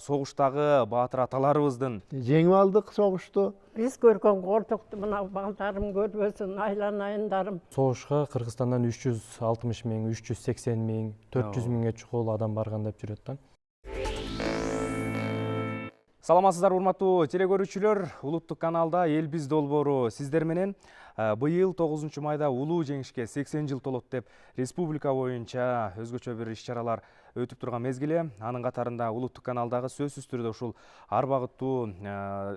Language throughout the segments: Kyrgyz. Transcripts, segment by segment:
согуштагы баатыр аталарыбыздын жеңип алдык согушту. Биз көргөн кордукту мына балдарым көрбөсүн, айланайындарым. Согушка Кыргызстандан 360 миң, 380 миң, 400 миңге чукул адам барган деп жүрөт да. Саламатсыздар урматтуу телекөрүүчүлөр, улуттук каналда Эл биз долбоору сиздер менен. Быйыл 9 майда улуу жеңишке 80 жыл толот деп республика боюнча өзгөчө бир иш-чаралар өтүп турган мезгили. Анын катарында улуттук каналдагы сөзсүз түрдө ушул ар багыттуу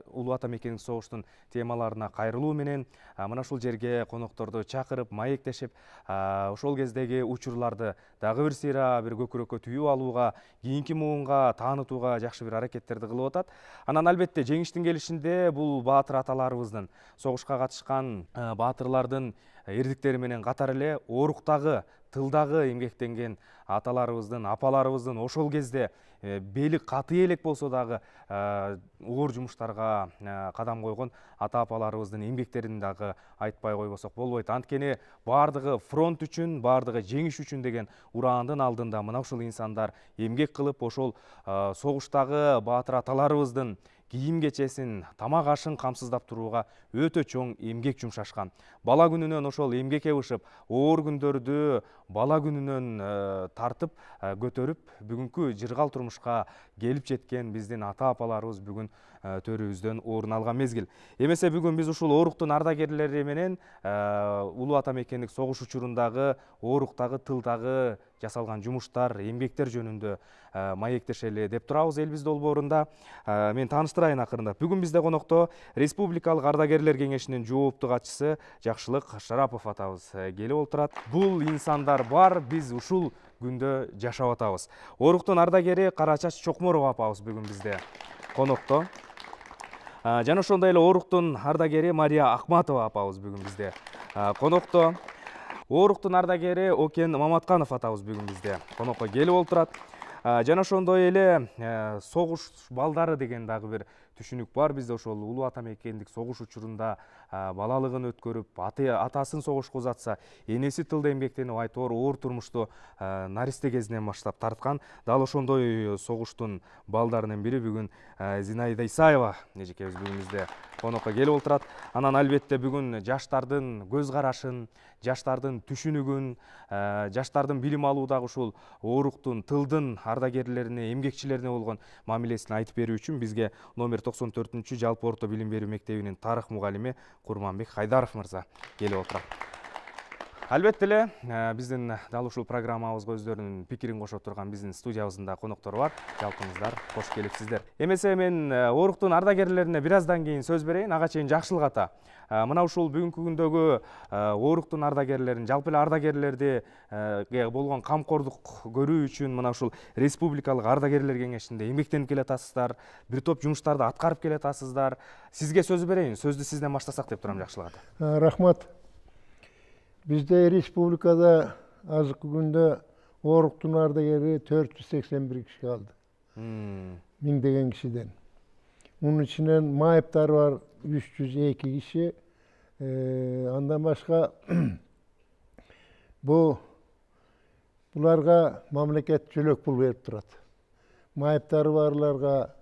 улуу ата мекендик согуштун темаларына кайрылуу менен мына ушул жерге конокторду чакырып, маектешип, ошол кездеги учурларды дагы бир сыйра бир көкүрөккө түйүп алууга, кийинки муунга таанытууга жакшы бир аракеттерди кылып атат. Анан албетте жеңиштин келишинде бул баатыр аталарыбыздын, согушка катышкан баатырлардын эрдиктери менен катар эле ооруктагы, тылдагы эмгектенген аталарыбыздын, апаларыбыздын ошол кезде бели катый элек болсо дагы оор жумуштарга кадам койгон ата-апаларыбыздын эмгектерин дагы айтпай койбосок болбойт. Анткени баардыгы фронт үчүн, баардыгы жеңиш үчүн деген ураандын алдында мына ушул инсандар эмгек кылып, ошол согуштагы баатыр аталарыбыздын кийим кечесин, тамак ашын камсыздап турууга өтө чоң эмгек жумшашкан. Бала күнүнөн ошол эмгек эбышып, оор күндөрдү бала күнүнөн тартып, көтөрүп, бүгүнкү жыргал турмушка келип жеткен биздин ата-апаларыбыз бүгүн төрүбүздөн орун алган мезгил. Эмесе бүгүн биз ушул ооруктун ардагерлери менен улуу ата мекендик согуш учурундагы ооруктагы, тылдагы жасалган жумуштар, эмгектер жөнүндө маектешели деп турабыз Эл биз долбоорунда. Мен тааныштырайын акырында. Бүгүн бизде конокто Республикалык ардагерлер кеңешинин жоопту катчысы Жакшылык Шарапов атабыз келип отурат. Бул инсандар бар, биз ушул күндө жашап атабыз. Ооруктун ардагери Карачаш Чокморова апабыз бүгүн бизде конокто. Жана ошондой эле ооруктун ардагери Мария Акматова апабыз бүгүн бизде конокто. Ооруктун ардагери Окен Маматканов атабыз бүгүн бизде конокко келип отурат. Жана ошондой эле согуш балдары деген дагы бир түшүнүк бар бизде. Ошол улуу ата мекендик согуш учурунда балалыгын өткөрүп, атасын согушка узатса, энеси тылда эмгектенип, айтор оор турмушту наристе кезинен баштап тарткан. Дал ошондой согуштун балдарынын бири бүгүн Зинаида Исаева эжекебиз бүгүн бизде конокко келип отурат. Анан албетте бүгүн жаштардын көз карашын, жаштардын түшүнүгүн, жаштардын билим алуудагы ушул ооруктун, тылдын ардагерлерине, эмгекчилерине болгон мамилесин айтып берүү үчүн бизге номер 94 жалпы орто билим берүү мектебинин тарых мугалими Курманбек Хайдаров мырза келип отурат. Албетте эле биздин дал ушул программабызга өздөрүнүн пикирин кошо турган биздин студиябыздын коноктору бар. Жалпыңыздар кош келипсиздер. Эмесе мен ооруктун ардагерлерине бир аздан кийин сөз берейин. Ага чейин Жакшылык ата, мына ушул бүгүнкү күндөгү ооруктун ардагерлерин, жалпы эле ардагерлерди болгон камкордук көрүү үчүн мына ушул Республикалык ардагерлер кеңешинде эмгектенип келатасыздар, бир топ жумуштарды аткарып келатасыздар. Сизге сөз берейин. Сөздү сизден баштасак деп турам, Жакшылык ата. Рахмат. Bizde республикада азыркы күндө ооруктун ардагери 481 киши калды. Миңдеген кишиден. Мунун ичинен майыптары бар 302 киши. Андан башка буларга мамлекет жөлөк пул берип турат. Майыптары барларга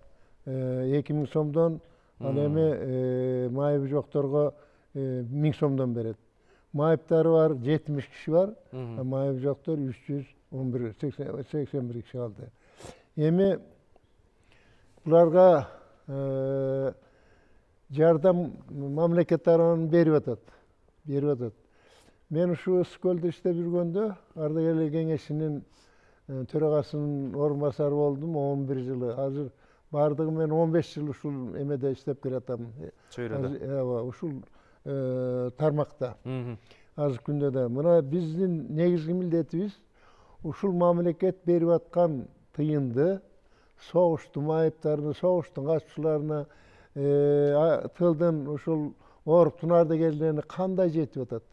2000 сомдон, ал эми майыбы жокторго 1000 сомдон берет. Майыптары бар 70 киши бар, майыбы жоктор 381 киши калды. Эми буларга жардам мамлекет тарабынан берип атат. Мен ушу Ысык-Көлдө иштеп жүргөндө ардагерлер кеңешинин төрагасынын орун басары болдум 11 жылы. Азыр бардыгы мен 15 жыл ушул эмеде иштеп келатам. Чөйрөдө. Ушул тармакта. Азыркы күндө да мына биздин негизги милдетибиз ушул мамлекет берип аткан тыйынды согуштун майыптарына, согуштун катчыларына, тылдын ушул ооруктун ардагерлерине кандай жетип атат?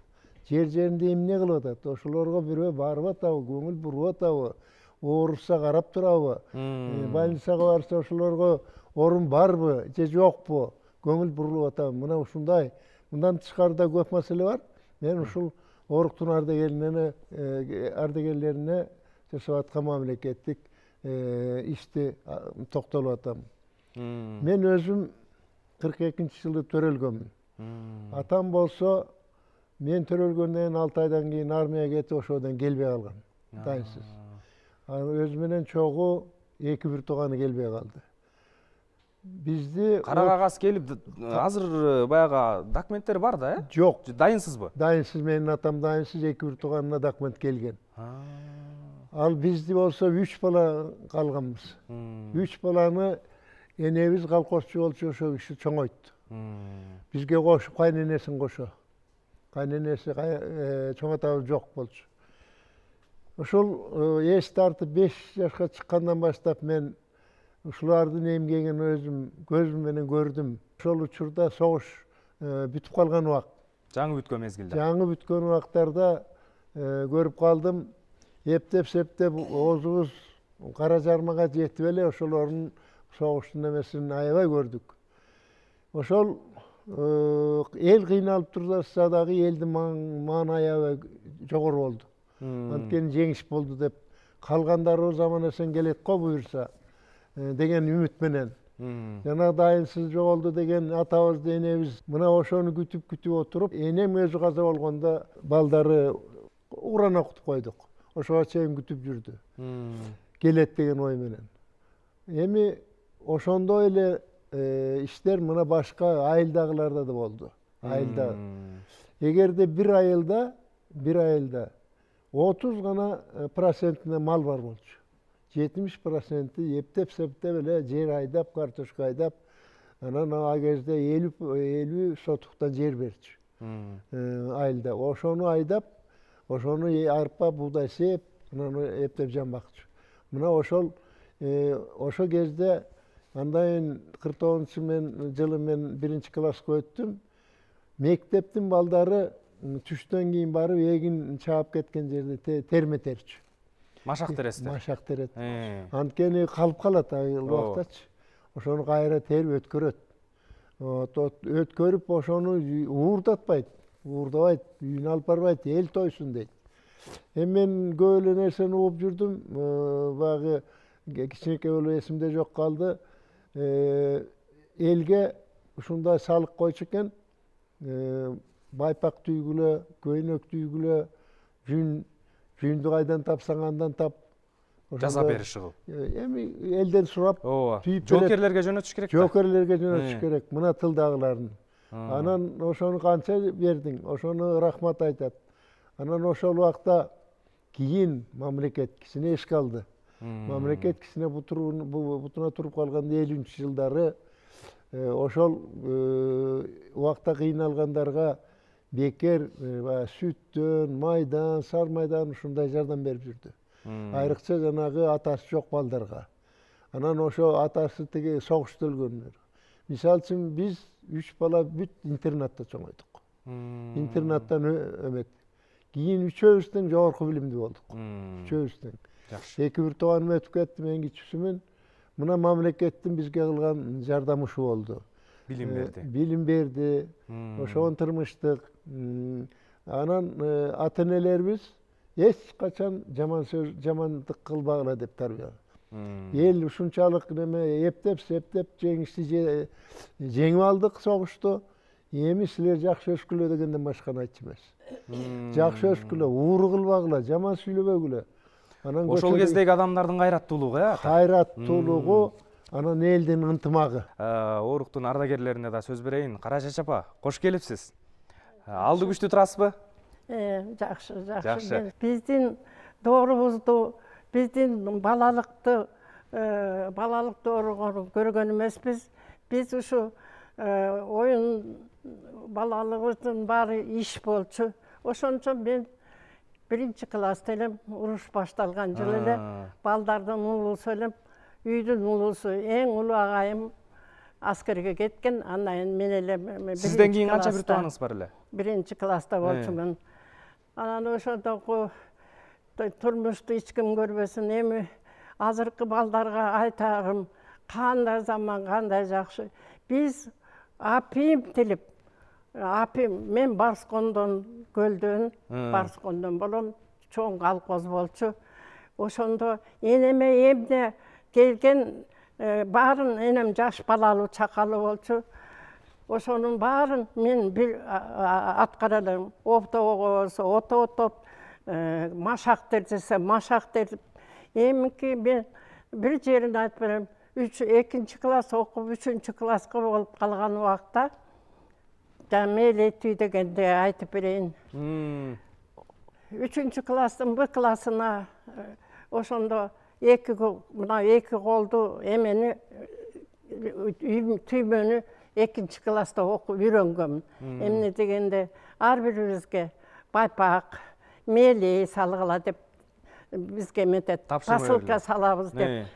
Жер-жеринде эмне кылып атат? Ошолорго бирөө барып атабы, көңүл буруп атабы? Ооруса карап турабы? Больницага барса ошолорго орун барбы же жокпу? Көңүл бурулуп атабы? Мына ушундай. Мындан тышкарыда көп маселе бар. Мен ушул ооруктун ардагерлерине жасап аткан мамлекеттик ишти токтолуп атам. Мен өзüm 42-жылы төрөлгөнмүн. Атам болсо мен төрөлгөндөн 6 айдан кийин армияга кетип ошодон келбей калган. Дайынсыз. Өзү менен чогуу 2-1 тууганы келбей калды. Бизди Кара кагаз келип азыр баягы документтер бар да, э? жок. Дайынсызбы? Дайынсыз, менин атам дайынсыз, 2-1 тууганына документ келген. Ал бизди болсо 3 бала калганбыз. 3 баланы энебиз колхозчу болчу, ошо киши чоңойту. Бизге кошуп кайненесин кошо. Кайненеси чоң атабыз жок болчу. Ошол эс тартып 5 жашка чыккандан баштап мен ушулардын эмгегин өзүм көзүм менен көрдүм. Ошол учурда согуш бүтүп калган убак. Жаңы бүткөн мезгилде. Жаңы бүткөн убактарда көрүп калдым. Эптеп септеп оозубуз кара жармага жетип эле ошолордун согуштун эмесин аябай көрдүк. Ошол эл кыйналып турса дагы элдин мааны аябай жогору болду. Анткени жеңиш болду деп калгандарыбыз аман эсен келет го буюрса деген үмүт менен. Жана дайынсыз жоголду деген атабыз, энебиз мына ошону күтүп отуруп, энем өзү каза болгондо балдары Уран окутуп койдук. Ошого чейин күтүп жүрдү. Келет деген ой менен. Эми ошондой эле иштер мына башка айылдагыларда да болду. Айылда. Эгерде бир айылда 30 гана процентине мал бар болчу. 70% эптеп септеп эле жер айдап, картошка айдап, анан ал кезде 50 сотуктан жер берчү. Айылда. Ошону айдап, ошону арпа, буудай сеп, анан эптеп жамбакчу. Мына ошол кезде андан 49-жылы мен 1-класска өттүм. Мектептин балдары түштөн кийин барып эгин чаап кеткен жерде терме терчү. Машак тересиздер. Машак терет. Анткени калып калат айыл убактачы. Ошону кайра терип өткөрөт. Өткөрүп ошону уурдатпайт, уурдабайт, үйүнө алып барбайт, эл тойсун дейт. Эми мен көп эле нерсени угуп жүрдүм. Баягы кичинекей эле эсимде жок калды. Элге ушундай салык койчу экен. Байпак түйгүлө, көйнөк түйгүлө, жүйүндү кайдан тапсаң андан тап. Жасап бериши кылып. Эми элден сурап түйүп жоокерлерге жөнөтүш керек да. Жоокерлерге жөнөтүш керек. Мына тылдагыларын. Анан ошону канча бердиң? Ошону рахмат айтат. Анан ошол убакта кийин мамлекет кичине эшик алды. Мамлекет кичине бутуна туруп калганда 50-жылдары ошол убакта кыйналгандарга бекер сүттөн, майдан, сар майдан ушундай жардам берип жүрдү. Айрыкча жанагы атасы жок балдарга. Анан ошо атасы тиги согушта өлгөндөр. Мисалы үчүн биз 3 бала бүт интернатта чоңойдук. Интернаттан өмөт. Кийин үчөөбүздөн жогорку билимдүү болдук. Үчөөбүздөн. Жакшы. 2-1 тууганым өтүп кетти, мен кичүүсүмүн. Мына мамлекеттин бизге кылган жардамы ушу болду. Билим берди. Билим берди. Ошон тырмыштык. Анан ата-энелерибиз эч качан жаман сөз, жамандык кылбагыла деп тарбия. Эл ушунчалык неме эптеп, септеп жеңишти жеңип алдык согушту. Эми силер жакшы өскүлө дегенден башканы айтчу эмес. Жакшы өскүлө, ууру кылбагыла, жаман сүйлөбөгүлө. Ошол кездеги адамдардын кайраттуулугу, кайраттуулугу, анан элдин ынтымагы. Оруктун ардагерлерине да сөз берейин. Кара чачап апа, кош келипсиз. Алды күчтүү турасызбы? Жакшы. Биздин доорубузду, биздин балалык доору көргөн эмеспиз. Биз ушу оюн балалыгыбыздын баары иш болчу. Ошончо мен 1-класста элем, уруш башталган жылы эле балдардын улуусу элем, үйдүн улуусу, эң улуу агайым аскерге кеткен. Анан мен элем сизден кийин канча бир тууганыңыз бар эле? 1-класста болчумун. Анан ошондогу турмушту эч ким көрбөсүн. Эми азыркы балдарга айтарым, кандай заман, кандай жакшы. Биз апим тилип, мен Барскондон көлдөн, Барскондон болом, чоң колхоз болчу. ошондо энеме эмне келген баарын энем жаш балалуу чакалы болчу. Ошонун баарын мен бир аткара элем. Оптоого болсо отоп, машак терсе машак теріп. Эмки мен бир жерин айтып берем. 2 класс окуп 3 класска болуп калган убакта мейли дегенде айтып берейин. 3 класстын Б классына ошондо мына 2 колду эмени түймөнү 2 класста окуп үйрөнгөм. Эмне дегенде ар бирибизге байпак, мейли салгыла деп бизге метет посылка салабыз деп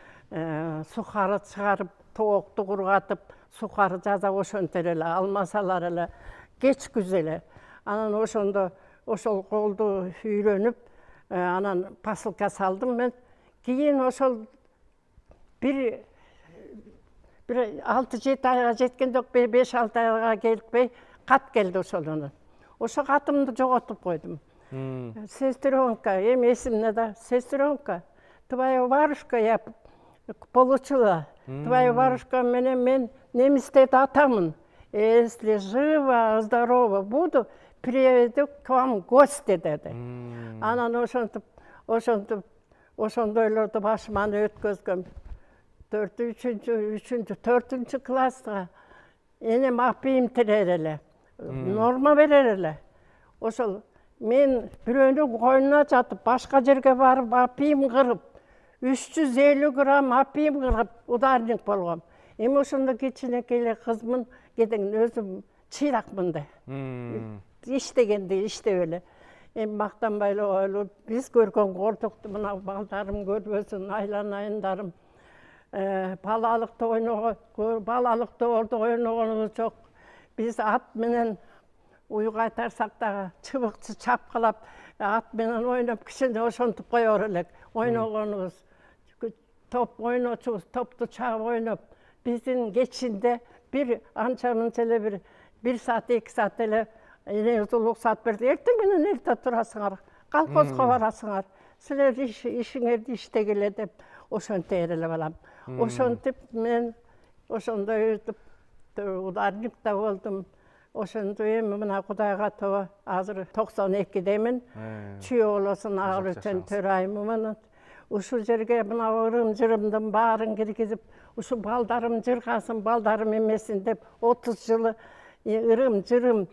сухары чыгарып, тоокту кургатып, сухары жаза ошентер эле, алмасалар эле, кечкүз эле. Анан ошондо ошол колду үйрөнүп, анан посылка салдым мен. Кийин ошол бир 6-7 айга жеткен жок, 5-6 айга келбей кат келди ошолунун. Ошо катымды жоготуп койдум. Сестренка, эми эсимде да, сестренка, твоя бабушка, я получила. Твоя бабушка менен мен немистеди атамын. Если жива, здорова буду, приеду к вам в гости деди. Анан ошондойлорду башыман өткөзгөм. 4-4 класска энем апийим тирер эле, норма берер эле. Ошол мен бирөөнүн койнуна жатып, башка жерге барып апийим кырып, 350 грамм апийим кырып ударник болгом. Эми ошондо кичинекей эле кызмын, кеден өзүм чыйракмын да. Иштегенди иштеп эле. Эми мактанбай эле биз көргөн кордукту мына балдарым көрбөсүн, айланайындарым. Балалыкта ойногонубуз жок. Биз ат менен уйга айтарсак дагы чыбыкчы чапкылап, ат менен ойноп кичине ошентип коёр элек. Ойногонубуз, топ ойночубуз, топту чагып ойноп, биздин кечинде бир анча-мынча эле 1 саат, 2 саат эле энеңиз уруксат берди. Эртең менен эрте турасыңар, колхозго барасыңар. Силер ишиңерди иштегиле деп ошентер эле балам. Ошентип мен ошондо өтүп ударникта болдум. Ошондо эми мына Кудайга тоба азыр 92демин. Чүй болосун агыр үчүн төрайыммын. Ушул жерге мына ырым-жырымдын баарын киргизип, ушу балдарым жыргасын, балдарым эмесин деп 30 жылы ырым-жырым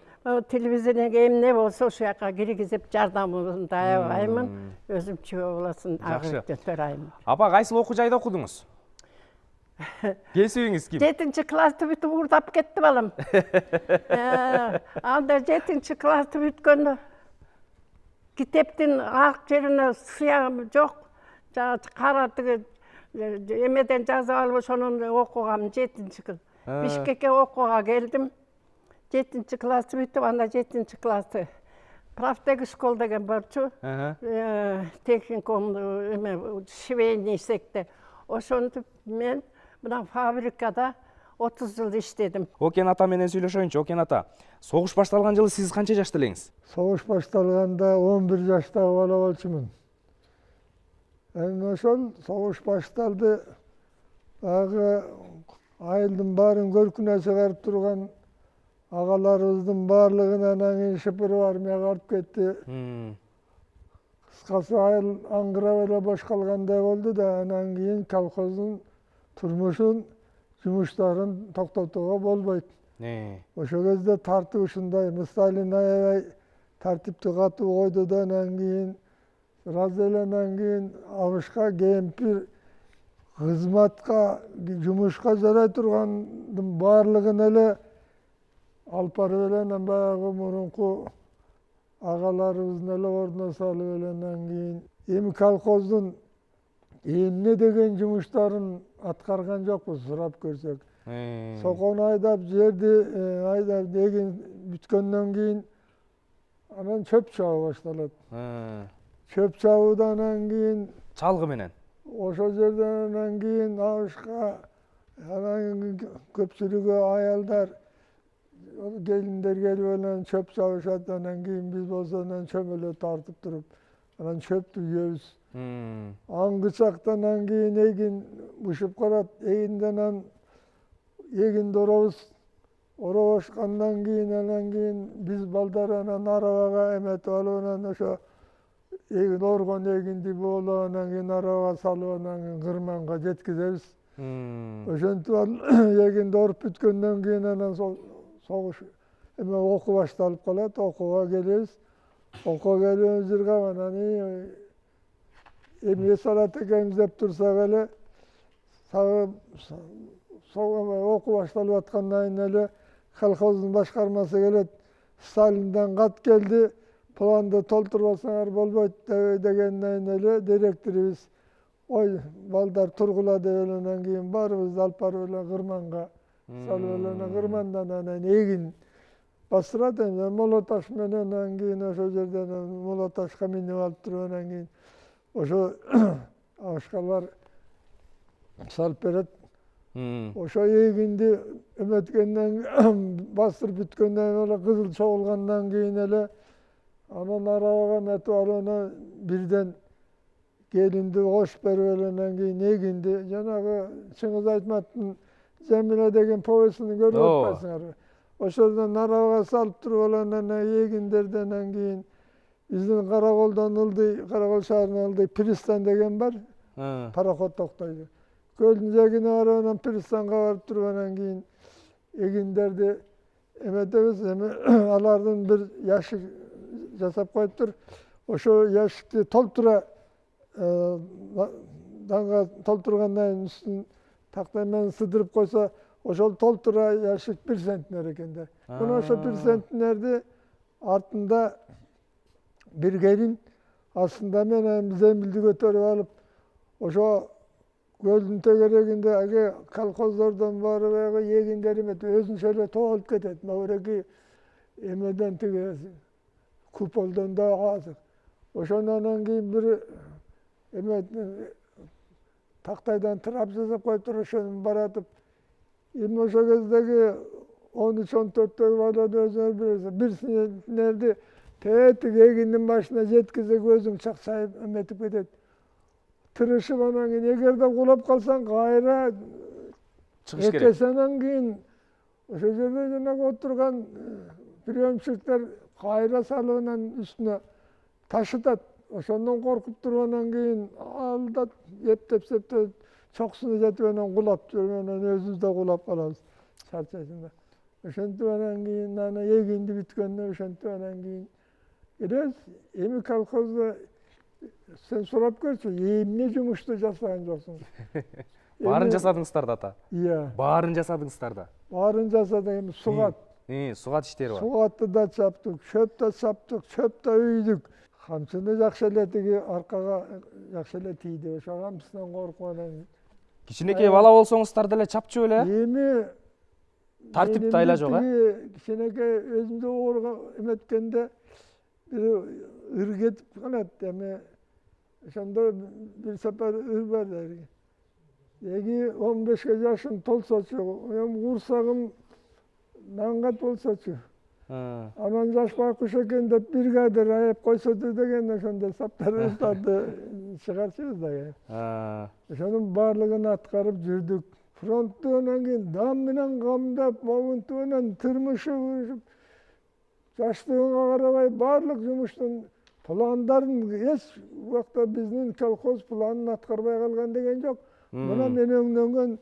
телевизорге эмне болсо ошол жака киргизип жардамымды аябаймын. Өзүм чүй болосун агыр үчүн төрайыммын. Апа, кайсыл окуу жайда окудуңуз? Кесибиңиз ким? 7-классты бүтүп урдап кетти балам. Анда 7-классты бүткөндө китептин ак жерине сыягым жок. Кара тиги эмеден жазып алып ошону окугам 7-класс. Бишкекке окууга келдим. 7-классты бүтүп, анда 7-классты Правтех школ деген барчу. Техникум швейный секте. Ошентип мен мына фабрикада 30 жыл иштедим. Окен ата менен сүйлөшөйүнчү. Окен ата, согуш башталган жылы сиз канча жашта элеңиз? Согуш башталганда 11 жаштагы бала болчумун. Эми ошол согуш башталды. Ага айылдын баарын көркүнө чыгарып турган агаларыбыздын баардыгын анан кийин шыпырып армияга алып кетти. Кыскасы айыл аңгырап эле бош калгандай болду да, анан кийин колхоздун турмушун, жумуштарын токтотууга болбойт. Ошол кезде тартып ушундай, Сталин аябай тартипти катуу койду да, анан кийин разделенен кийин абышка кемпир кызматка, жумушка жарай тургандын баардыгын эле алып барып эле анан баягы мурунку агаларыбыздын эле ордуна салып эле анан кийин эми колхоздун эмне деген жумуштарын аткарган жокпуз сурап көрсөк. Сокону айдап, жерди айдап эгин бүткөндөн кийин анан чөп чабуу башталат. Чөп чабуудан кийин Чалгы менен. Ошол жерден анан кийин абышка анан көпчүлүгү аялдар келиндер келип анан чөп чабышат, анан кийин биз болсо анан чөмөлө тартып туруп Анан çöptü yiyoruz. Angıçaktan keyin egin uşup kalat. Eginden egin dorabız. Oroşkandan keyin biz balдар anан arabaga emet alıp anан oşo egin orgon egin dibi olup anан keyin arabaga salıp anан keyin kırmanга жеткизебиz. Ошентип egin dorup бүткөндөн keyin anан soğuş эме окуу башталып калат. Окууга келебиz. Окууга келебиz жерге анан эмне салат экенбиз деп турсак эле окуу башталып аткандан кийин эле колхоздун башкармасы келет. Сталинден кат келди. Планды толтурбасаңар болбойт дегенден кийин эле директорубуз ой балдар тургула деп эле анан кийин баарыбызды алып барып эле кырманга салып эле анан кырмандан анан эгин бастырат. Молоташ менен анан кийин ошол жерден молоташка минип алып туруп анан кийин ошо ашкалар салып берет. Ошо эгинди эметкенден бастырып бүткөндөн эле кызыл чогулгандан кийин эле анан арабага метип алып анан бирден келинди кош берип эле анан кийин эгинди жанагы Чыңгыз Айтматовдун Жамила деген повестин көрүп атпайсыңарбы? Ошодон арабага салып туруп эле анан эгиндерди анан кийин биздин Караколдон ылдый, Каракол шаарынан ылдый пристань деген бар. Пароход токтойт. Көлдүн жээгине барып анан пристанга барып туруп анан кийин эгиндерди эметебиз. Эми алардын бир яшик жасап коюптур. Ошо яшикти толтура данга толтургандан кийин үстүн тактай менен сыдырып койсо ошол толтура яшик 1 центнер экен да. Мына ошо 1 центнерди артында бир келин астында менен зембилди көтөрүп алып ошо көлдүн тегерегинде аге колхоздордон барып эгиндер эметип өзүнчө эле тоолуп кетет. Мабыреки эмеден тиги куполдон да азык. Ошондон кийин бир эме тактайдан трап жасап коюптур. Ошону баратып эми ошол кездеги 13-14 баланы өзүңөр билесиз. Бир синерди тетиги эгиндин башына жеткизсек өзүң чакчайып эметип кетет. Тырышып анан кийин эгерде кулап калсаң кайра чыгыш керек. Экесинен кийин ошол жерде жанагы отурган приемщиктер кайра салып анан үстүнө ташытат. Ошондон коркуп туруп анан кийин алдат, эптеп чоксуна жетип анан кулап жүрүп анан өзүбүз да кулап калабыз чарчайсың да. Ошентип анан кийин анан эгинди бүткөндө ошентип анан кийин келебиз. Эми колхозда сен сурап көрчү, эмне жумушту жасаган жоксуң? Баарын жасадыңыздар да ата? Iya. Баарын жасадыңыздар да? Баарын жасадык, эми сугат. Сугат иштери бар. Сугатты да чаптык, чөп да чаптык, чөп да үйдүк. Камчыны жакшы эле тиги аркага жакшы эле тийди. Ошо камчысынан коркуп анан кичинекей бала болсоңуздар деле чапчу эле? Эми тартипте айла жок, кичинекей өзүмдү ооруга эметкенде бир ыр кетип калат. Эми ошондо бир сапар ыр бар деди. Эги 15 жашым толсочу, эми курсагым наңгат болсочу. Анан жаш байкуш экен деп бир кадыр аяп койсоду деген ошондой саптарды чыгарчыбыз да. Ошонун баардыгын аткарып жүрдүк. Фронтту анан кийин дам менен камдап, момунту менен турмушу жаштыгыңа карабай баардык жумуштун пландарын эч убакта биздин колхоз планын аткарбай калган деген жок. Мына мен өңдөнгөн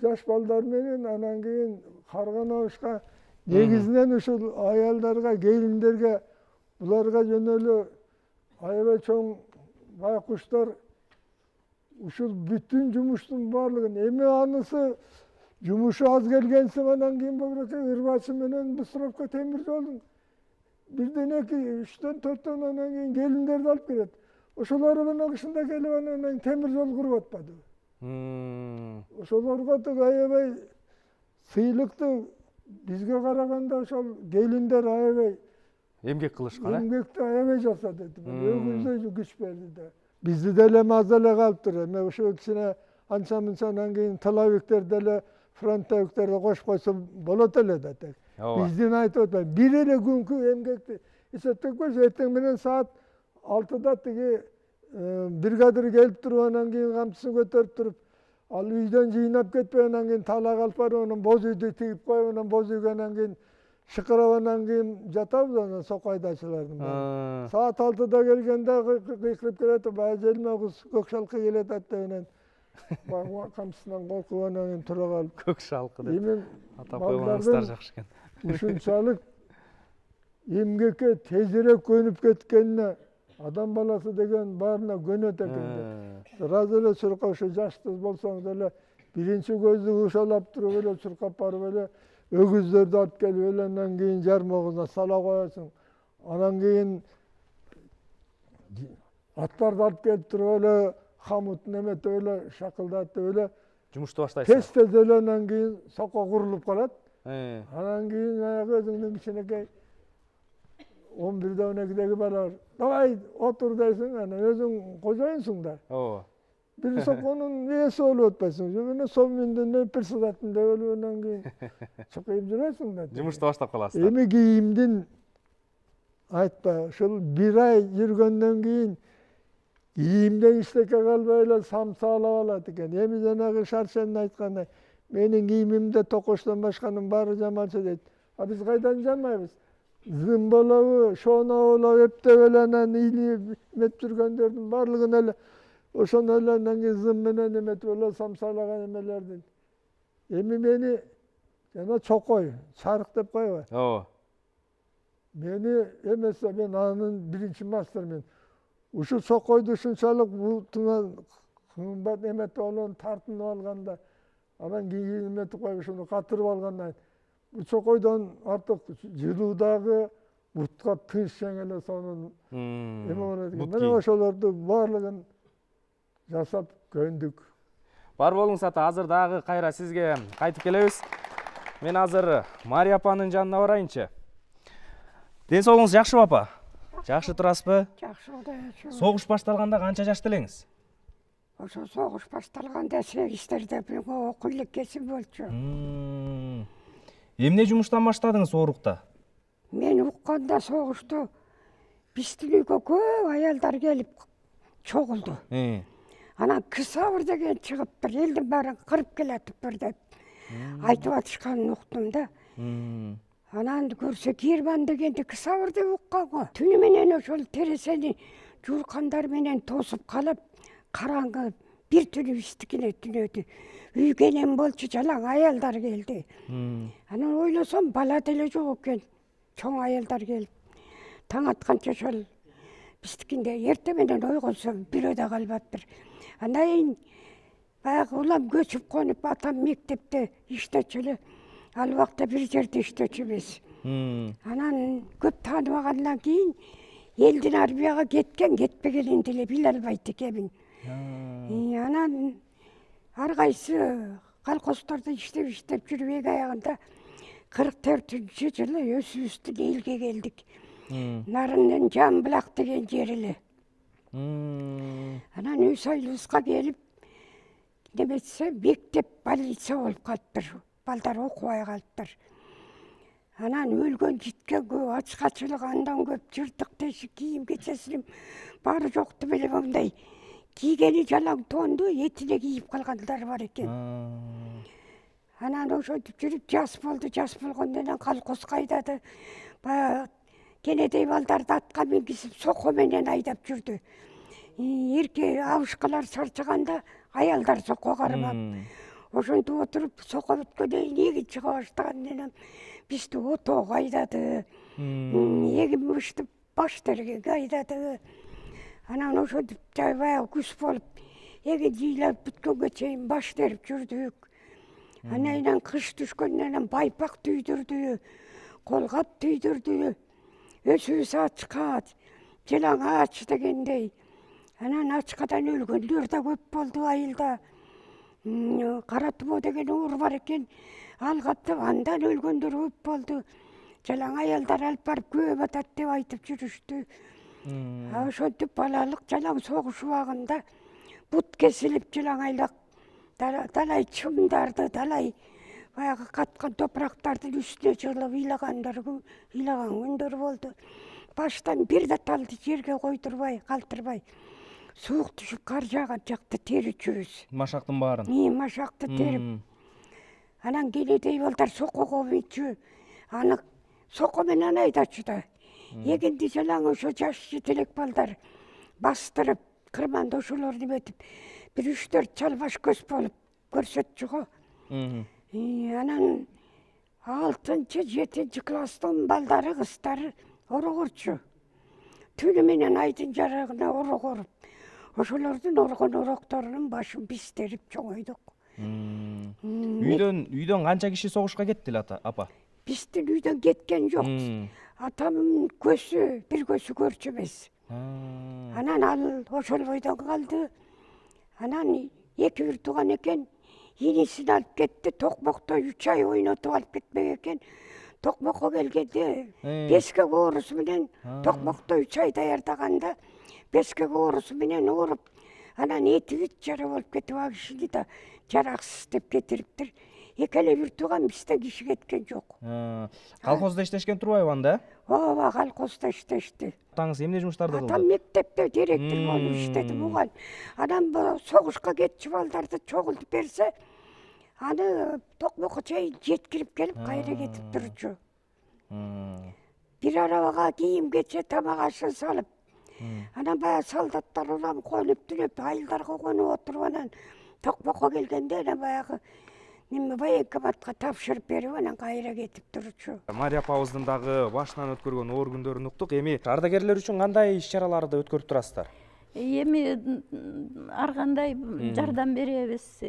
жаш балдар менен анан кийин карган абышка негизинен ушул аялдарга, келиндерге, буларга жөн эле аябай чоң байкуштар ушул бүтүн жумуштун баардыгын эми анысы жумушу аз келгенсиң анан кийин бобуреке ырбачы менен Быстровка темир жолдун бирден 2-3-төн 4төн анан кийин келиндерди алып келет. Ошолор менен кышында келип анан темир жол куруп атпадыбы? Ошолорго да аябай сыйлыкты бизге караганда ошол келиндер аябай эмгек кылышкан, эмгекти аябай жасады. Өгүздөй күч берди да. Бизди деле аз эле калыптыр. Эми ошо кичине анча-мынча анан кийин тылабектер деле фронттабектерди кошуп койсо болот эле да. Биздин айтып атпайм. Бир эле күнкү эмгекти эсептеп койсо, эртең менен саат 6'da tigi brigadir kelip turup анан кийин камчысын көтөрүп туруп ал үйдөн жыйнап кетпей анан кийин талак алып барып анан боз үйдү тигип коюп анан боз үйгө анан кийин шыкырап анан кийин жатабыз анан сокайдачылардын баары. Саат 6'da келгенде кыйкырып келет, ажелме кыз көк шалкы келет деп анан камчысынан коркуп анан кийин тура калып. Көк шалкы деп Эми атап койгонуңуздар жакшы экен. ушунчалык эмгекке тезирээк көнүп кеткенине адам баласы деген баарына көнөт экен. Сразу эле чуркап ушу жаштыз болсоңуз эле биринчи көздү ушалап туруп эле чуркап барып эле өгүздөрдү алып келип эле андан кийин жармогуна сала коесуң. Анан кийин аттарды алып келип туруп эле хамут неметип эле шакылдатып эле Жумушту баштайсыз. тез эле анан кийин сокко курулуп калат. Анан кийин аягы өзүңдүн кичинекей 11'de 12'deki balalar. Давай otur дейсиң, анан өзүң кожоюнсуң да. Ооба. Бир сокконун ээси болуп атпайсың. Жөн соминден председатель деп эле анан кийин чыкып жүрөсүң да. Жумушту баштап каласыздар. Эми кийимдин айтпа, ушул 1 ай жүргөндөн кийин кийимден иштекке калбай эле самсаалап алат экен. Эми жанагы Шаршенин айткандай, менин кийимимде токоштон башканын баары жаманчы дейт. А биз кайдан жамайбыз? Зым болобу, шоно болобу, эптеп эле анан ийли эметип жүргөндөрдүн баардыгын эле ошону эле анан кийин зым менен эметип эле самсалаган эмелердин. Эми мени жана чокой, чарык деп койбойбу? Ооба. Мени эмесе мен анын биринчи мастермин. Ушу чокойду ушунчалык бутуна кымбат эметип алган, тартынып алганда, анан кийин эметип коюп ушуну катырып алгандан bu çokойdan artık жылуудагы бутка тынч жеңеле сонун эме болот экен. Мен ошолорду баардыгын жасап көндүк. Бар болуңуз ата, азыр дагы кайра сизге кайтып келебиз. Мен азыр Мария апанын жанына барайынчы. Ден соолугуңуз жакшыбы апа? Жакшы турасызбы? Жакшы да. Согуш башталганда канча жашта элеңиз? Ошо согуш башталганда 8-терде мен окуу элеккесим болчу. Эмне жумуштан баштадыңыз оорукта? Мен укканда согушту биздин үйгө көп аялдар келип чогулду. Анан кысабыр деген чыгыптыр, элдин баарын кырып келатыптыр деп айтып атышканын уктум да. Анан көрсө Кирман дегенди кысабыр деп уккан го. Түнү менен ошол терезени жууркандар менен тосуп калып, караңгы бир түнү биздикине түнөдү. Үйгө энем болчу, жалаң аялдар келди. Анан ойлосом бала деле жок экен. Чоң аялдар келип. Таң атканча ошол биздикинде эрте менен ойгонсом бирөө да калбаптыр. Андан кийин баягы улам көчүп конуп, атам мектепте иштечү эле. Ал убакта бир жерде иштечү эмес. Анан көп тааныбагандан кийин элдин арбияга кетпегенин деле биле албайт экенмин. Анан ар кайсы колхоздордо иштеп жүрүп эки аягында 44-жылы өзүбүздүн элге келдик. Нарындын Жамбылак деген жер эле. Анан өз айылыбызга келип, неметсе мектеп больница болуп калыптыр. Балдар окубай калыптыр. Анан өлгөн житкен көп, ачкачылык андан көп, жыртык тешик кийим кечесинин баары жокту беле мындай. Кийгени жалаң тонду, этине кийип калгандар бар экен. Анан ошентип жүрүп жас болду, жас болгондон колхозго айдады. Баягы кенедей балдарды атка мингизип сокко менен айдап жүрдү. Эрке абышкалар чарчаганда аялдар сокко кармап. Ошентип отуруп сокко бүткөндөн кийин эгин чыга баштагандан бизди отоого айдады. Эгин мыштып баш тергенге айдады. Анан ошентип баягы күз болуп, эгин жыйлап бүткөнгө чейин баш терип жүрдүк. Анан кийин кыш түшкөндөн байпак түйдүрдү, колгап түйдүрдү. Өзүбүз ачка, жалаң ач дегендей. Анан ачкадан өлгөндөр да көп болду айылда. Кара тумоо деген оор бар экен. Ал каттап андан өлгөндөр көп болду. Жалаң аялдар алып барып көп атат деп айтып жүрүштү. Ошентип балалык жалаң согуш убагында бут кесилип жалаң айлак талай чымдарды, талай баягы каткан топурактардын үстүнө чыгылып ыйлаган күндөр болду. баштан бир деталды жерге койдурбай, калтырбай, суук түшүп кар жааган жакты теричүбүз. Машактын баарын. Машакты терип. Анан келедей балдар сокого мийчү. Аны соко менен айдачу да. Эгинди жалаң ошо жаш жетелек балдар бастырып, кырманда ошолор неметип, бир 3-4 чалбаш көз болуп көрсөтчү го. Анан 6-7 класстын балдары, кыздары орогорчу. Түнү менен айдын жарыгына орогоруп, ошолордун оргон орокторунун башын биз терип чоңойдук. Үйдөн канча киши согушка кетти эле апа? Биздин үйдөн кеткен жок. Атамдын көзү, бир көзү көрчү эмес. Анан ал ошол бойдон калды. Анан 2-1 тууган экен, инисин алып кетти. Токмокто 3 ай ойнотуп алып кетпек экен. Токмокко келгенде бескек оорусу менен Токмокто 3 ай даярдаганда бескек оорусу менен ооруп, анан эти бүт жара болуп кетип, а кишини да жараксыз деп кетириптир. Экеле бир тууган бизден киши кеткен жок. Колхоздо иштешкен турбайбы анда? Ооба, колхоздо иштешти. Атаңыз эмне жумуштарды кылды? Атам мектепте директор болуп иштеди, мугалим. Анан согушка кетчү балдарды чогултуп берсе, аны Токмокко чейин жеткирип келип, кайра кетип турчу. Бир арабага кийим кече, тамак ашын салып, анан баягы солдаттар улам коюп түнөп, айылдарга конуп отуруп, анан Токмокко келгенде анан баягы военкоматка тапшырып берип, анан кайра кетип турчу. Мария апабыздын дагы башынан өткөргөн оор күндөрүн уктук. Эми ардагерлер үчүн кандай иш-чараларды өткөрүп турасыздар? Эми ар кандай жардам беребиз.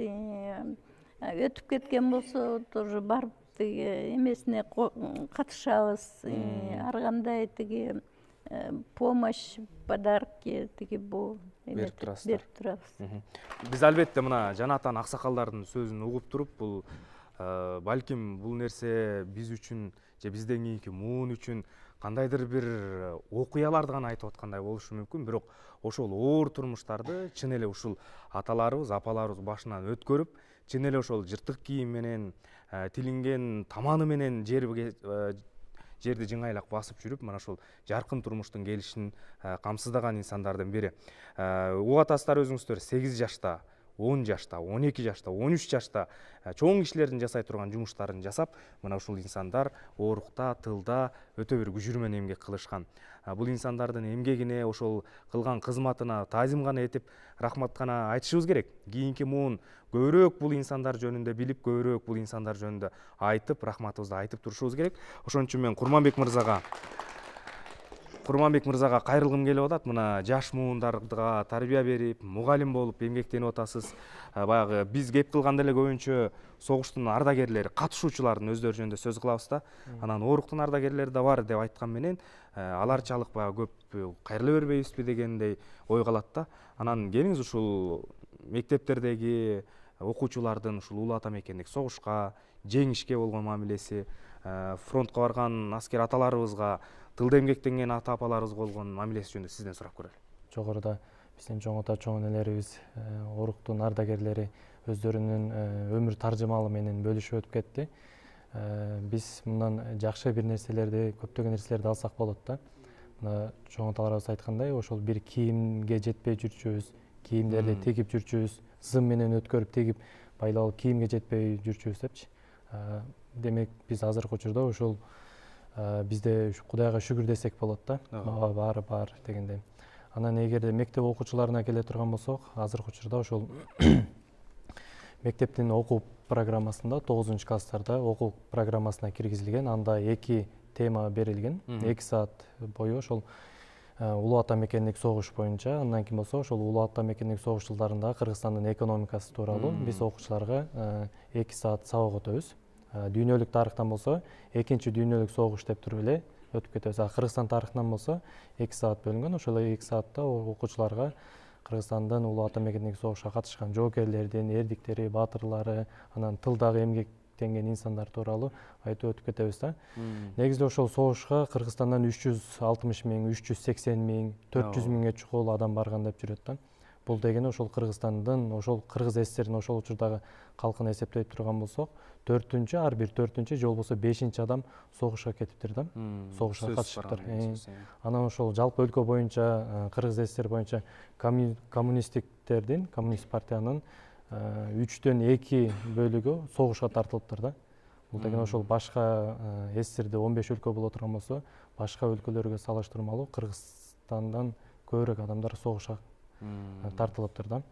Өтүп кеткен болсо тоже барып эмесине катышабыз. Ар кандай тиги помощь, подарки тиги бул берип турабыз. Биз албетте мына Жанатан аксакалдардын сөзүн угуп туруп, бул балким бул нерсе биз үчүн же бизден кийинки муун үчүн кандайдыр бир окуяларды гана айтып аткандай болушу мүмкүн, бирок ошол оор турмуштарды чын эле ушул аталарыбыз, апаларыбыз башынан өткөрүп, чын эле ошол жыртык кийим менен, тилинген таманы менен жерди жыңайлап басып жүрүп, мына ошол жаркын турмуштун келишин камсыздаган инсандардын бири. Угуп атасыздар өзүңүздөр 8 жашта, 10 жашта, 12 жашта, 13 жашта чоң кишилердин жасай турган жумуштарын жасап, мына ушул инсандар оорукта, тылда өтө бир күжүр менен эмгек кылышкан. Бул инсандардын эмгегине, ошол кылган кызматына таазим гана этип, рахмат гана айтышыбыз керек. Кийинки муун көбүрөөк бул инсандар жөнүндө билип, көбүрөөк бул инсандар жөнүндө айтып, рахматыбызды айтып турушубуз керек. Ошон үчүн мен Курманбек мырзага кайрылгым келип атат. Мына жаш муундарга тарбия берип, мугалим болуп эмгектенип атасыз. Баягы биз кеп кылганда эле көбүнчө согуштун ардагерлери, катышуучулардын өздөрү жөнүндө сөз кылабыз да. Анан ооруктун ардагерлери да бар деп айткан менен, аларчалык баягы көп кайрыла бербейбизби дегендей ой калат да. Анан келиңиз ушул мектептердеги окуучулардын ушул улуу ата мекендик согушка, жеңишке болгон мамилеси, фронтко барган аскер аталарыбызга, тылда эмгектенген ата апаларыбызга болгон мамилеси жөнүндө сизден сурап көрөлү. Жогоруда биздин чоң ата, чоң энелерибиз, ооруктун ардагерлери өздөрүнүн өмүр таржымалы менен бөлүшүп өтүп кетти. Биз мындан жакшы бир нерселерди, көптөгөн нерселерди алсак болот да. Мына чоң аталарыбыз айткандай, ошол бир кийимге жетпей жүрчүбүз, кийимдерди тегип жүрчүбүз, зым менен өткөрүп тегип байлап алып кийимге жетпей жүрчүбүз депчи. Демек биз азыркы учурда ошол бизде Кудайга шүгүр десек болот да. Баары бар дегендей. Анан эгерде мектеп окуучуларына келе турган болсок, азыркы учурда ошол мектептин окуу программасында 9-класстарда окуу программасына киргизилген. Анда 2 тема берилген. 2 саат бою ошол улуу ата мекендик согуш боюнча, андан кийин болсо ошол улуу ата мекендик согуш жылдарындагы Кыргызстандын экономикасы тууралуу биз окуучуларга 2 саат сабак өтөбүз. Дүйнөлүк тарыхтан болсо, экинчи дүйнөлүк согуш деп туруп эле өтүп кетебиз. Кыргызстан тарыхынан болсо 2 саат бөлүнгөн. Ошол 2 саатта окуучуларга Кыргызстандын улуу ата мекендик согушка катышкан жоокерлердин, эрдиктери, баатырлары, анан тылдагы эмгектенген инсандар тууралуу айтып өтүп кетебиз да. Негизде ошол согушка Кыргызстандан 360 миң, 380 миң, 400 миңге чукул адам барган деп жүрөт да. Бул деген ошол Кыргызстандын, ошол Кыргыз ССРдин ошол учурдагы калкын эсептей турган болсок, ар бир 4-үнчү же болбосо 5-чи адам согушка кетиптир да. Согушка катышыптыр. Анан ошол жалпы өлкө боюнча, Кыргыз ССР боюнча коммунист партиянын 3/2 бөлүгү согушка тартылыптыр да. Бул деген ошол башка ССРде 15 өлкө боло турган болсо, башка өлкөлөргө салыштырмалуу Кыргызстандан көбүрөөк адамдар согушка тартылыптыр да.